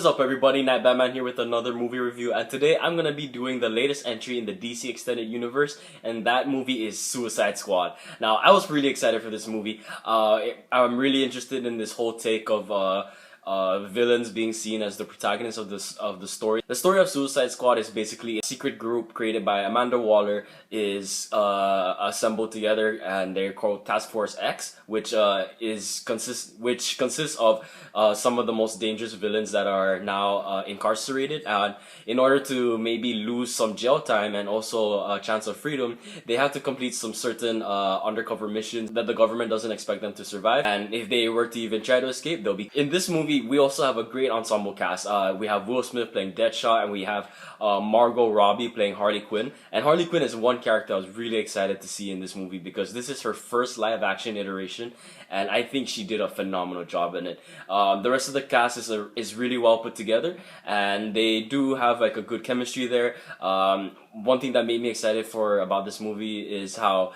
What is up everybody, Night Batman here with another movie review, and today I'm gonna be doing the latest entry in the DC Extended Universe, and that movie is Suicide Squad. Now, I was really excited for this movie. I'm really interested in this whole take of villains being seen as the protagonists of the story. The story of Suicide Squad is basically a secret group created by Amanda Waller is assembled together, and they're called Task Force X, which consists of some of the most dangerous villains that are now incarcerated. And in order to maybe lose some jail time and also a chance of freedom, they have to complete some certain undercover missions that the government doesn't expect them to survive. And if they were to even try to escape, they'll be in this movie. We also have a great ensemble cast. We have Will Smith playing Deadshot, and we have Margot Robbie playing Harley Quinn. And Harley Quinn is one character I was really excited to see in this movie because this is her first live action iteration, and I think she did a phenomenal job in it. The rest of the cast is really well put together, and they do have like a good chemistry there. One thing that made me excited about this movie is how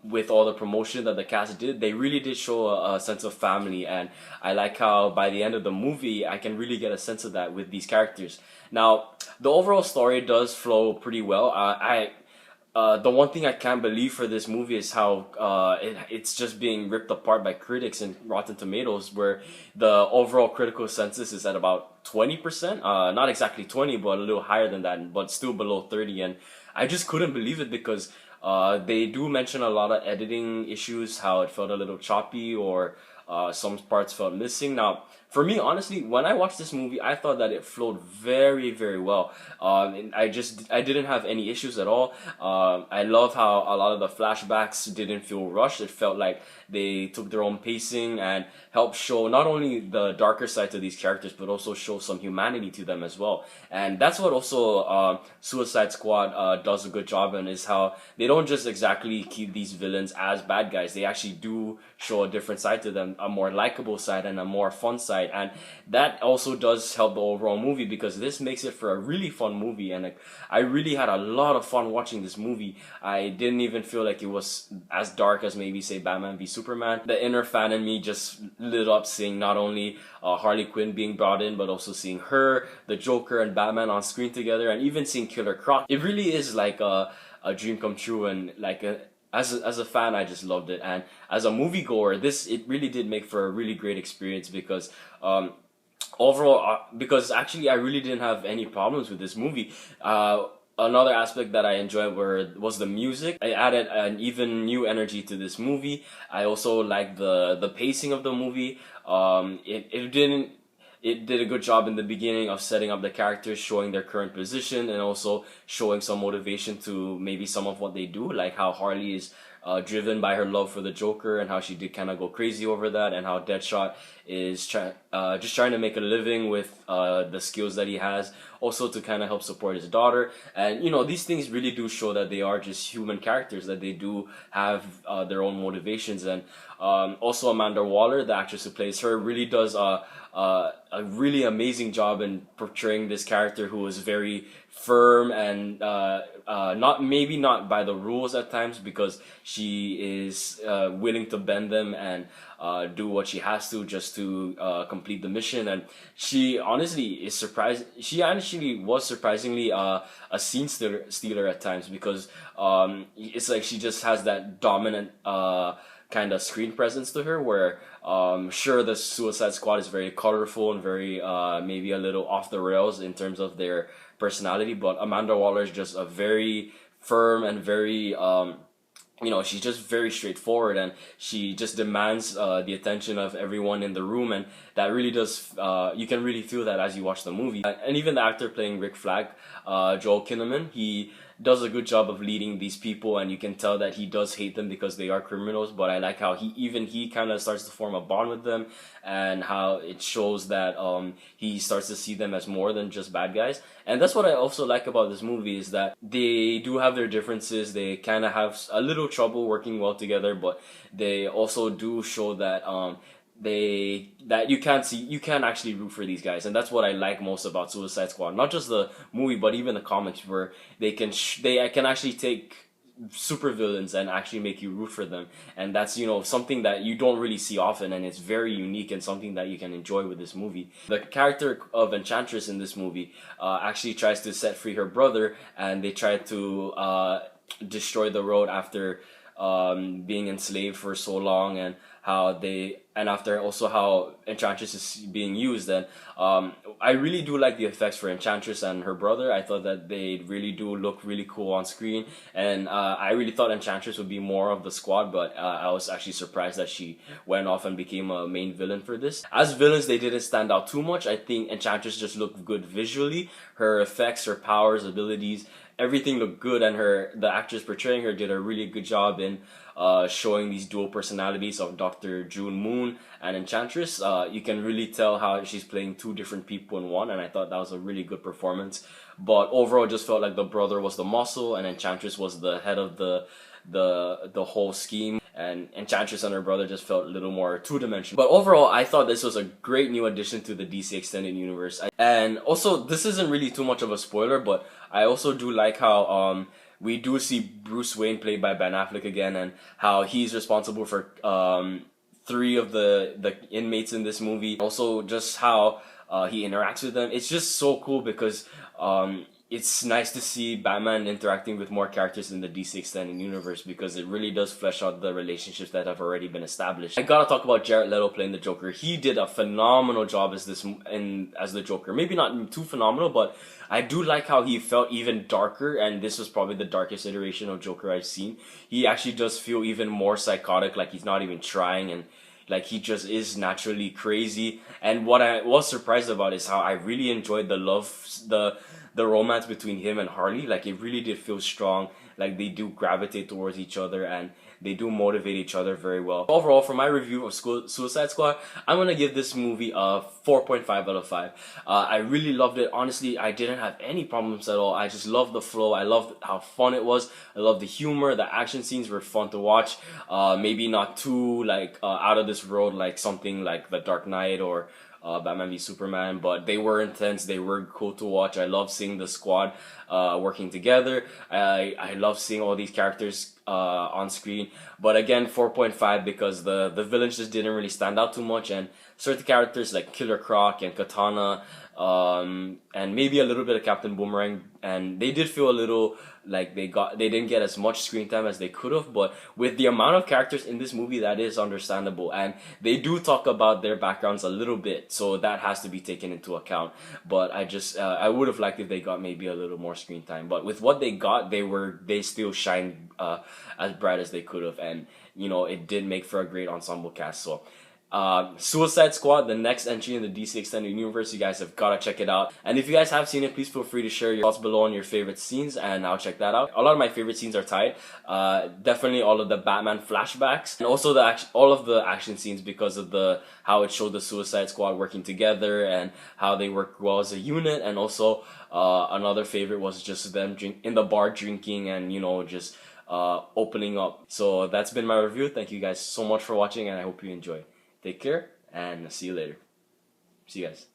with all the promotion that the cast did, they really did show a sense of family, and I like how by the end of the movie I can really get a sense of that with these characters. Now, the overall story does flow pretty well. The one thing I can't believe for this movie is how it's just being ripped apart by critics and Rotten Tomatoes, where the overall critical census is at about 20%. Not exactly 20, but a little higher than that, but still below 30. And I just couldn't believe it because they do mention a lot of editing issues, how it felt a little choppy or some parts felt missing. Now, for me, honestly, when I watched this movie, I thought that it flowed very, very well. I didn't have any issues at all. I love how a lot of the flashbacks didn't feel rushed. It felt like they took their own pacing and helped show not only the darker side to these characters, but also show some humanity to them as well. And that's what also Suicide Squad does a good job in, is how they don't just exactly keep these villains as bad guys. They actually do show a different side to them, a more likable side and a more fun side. And that also does help the overall movie because this makes it for a really fun movie. And I really had a lot of fun watching this movie. I didn't even feel like it was as dark as maybe say Batman v Superman. The inner fan in me just lit up seeing not only Harley Quinn being brought in, but also seeing her, the Joker, and Batman on screen together, and even seeing Killer Croc. It really is like a dream come true, and like as a fan, I just loved it. And as a moviegoer, it really did make for a really great experience because overall, because actually I really didn't have any problems with this movie. Another aspect that I enjoyed was the music. It added an even new energy to this movie. I also liked the pacing of the movie. It did a good job in the beginning of setting up the characters, showing their current position, and also showing some motivation to maybe some of what they do, like how Harley is driven by her love for the Joker and how she did kind of go crazy over that, and how Deadshot is just trying to make a living with the skills that he has, also to kind of help support his daughter. And you know, these things really do show that they are just human characters, that they do have their own motivations. And also Amanda Waller, the actress who plays her, really does a really amazing job in portraying this character who is very firm and not by the rules at times, because she is willing to bend them and do what she has to just to complete the mission. And she honestly is surprised. She actually was surprisingly a scene stealer at times, because it's like she just has that dominant kind of screen presence to her, where sure, the Suicide Squad is very colorful and very maybe a little off the rails in terms of their personality, but Amanda Waller is just a very firm and very she's just very straightforward, and she just demands the attention of everyone in the room, and that really does you can really feel that as you watch the movie. And even the actor playing Rick Flag, Joel Kinnaman, he does a good job of leading these people, and you can tell that he does hate them because they are criminals, but I like how he kind of starts to form a bond with them, and how it shows that he starts to see them as more than just bad guys. And that's what I also like about this movie, is that they do have their differences. They kind of have a little trouble working well together, but they also do show that you can actually root for these guys. And that's what I like most about Suicide Squad. Not just the movie, but even the comics, where they can actually take super villains and actually make you root for them. And that's, you know, something that you don't really see often, and it's very unique and something that you can enjoy with this movie. The character of Enchantress in this movie actually tries to set free her brother, and they try to destroy the road after being enslaved for so long, and how they, and after also how Enchantress is being used. And I really do like the effects for Enchantress and her brother. I thought that they really do look really cool on screen, and I really thought Enchantress would be more of the squad, but I was actually surprised that she went off and became a main villain for this. As villains, they didn't stand out too much. I think Enchantress just looked good visually. Her effects, her powers, abilities, everything looked good, and the actress portraying her did a really good job in showing these dual personalities of Dr. June Moon and Enchantress. You can really tell how she's playing two different people in one, and I thought that was a really good performance. But overall, it just felt like the brother was the muscle and Enchantress was the head of the whole scheme, and Enchantress and her brother just felt a little more two-dimensional. But overall, I thought this was a great new addition to the DC Extended Universe. And also, this isn't really too much of a spoiler, but I also do like how we do see Bruce Wayne played by Ben Affleck again, and how he's responsible for three of the inmates in this movie. Also, just how he interacts with them. It's just so cool because it's nice to see Batman interacting with more characters in the DC Extended Universe, because it really does flesh out the relationships that have already been established. I gotta talk about Jared Leto playing the Joker. He did a phenomenal job as the Joker. Maybe not too phenomenal, but I do like how he felt even darker, and this was probably the darkest iteration of Joker I've seen. He actually does feel even more psychotic, like he's not even trying, and like he just is naturally crazy. And what I was surprised about is how I really enjoyed the romance between him and Harley. Like, it really did feel strong. Like, they do gravitate towards each other, and they do motivate each other very well. Overall, for my review of Suicide Squad, I'm gonna give this movie a 4.5 out of 5. I really loved it. Honestly, I didn't have any problems at all. I just loved the flow. I loved how fun it was. I loved the humor. The action scenes were fun to watch. Maybe not too out of this world, like something like The Dark Knight or Batman v Superman, but they were intense. They were cool to watch. I love seeing the squad working together. I love seeing all these characters on screen. But again, 4.5 because the villains just didn't really stand out too much, and certain characters like Killer Croc and Katana, and maybe a little bit of Captain Boomerang, and they did feel a little like they didn't get as much screen time as they could have. But with the amount of characters in this movie, that is understandable, and they do talk about their backgrounds a little bit, so that has to be taken into account. But I would have liked if they got maybe a little more screen time, but with what they got, they still shined as bright as they could have, and you know, it did make for a great ensemble cast. So Suicide Squad, the next entry in the DC Extended Universe, you guys have gotta check it out. And if you guys have seen it, please feel free to share your thoughts below on your favorite scenes, and I'll check that out. A lot of my favorite scenes are tied. Definitely all of the Batman flashbacks, and also all of the action scenes, because of how it showed the Suicide Squad working together and how they work well as a unit. And also another favorite was just them in the bar drinking and, you know, just opening up. So that's been my review. Thank you guys so much for watching, and I hope you enjoy. Take care, and see you later. See you guys.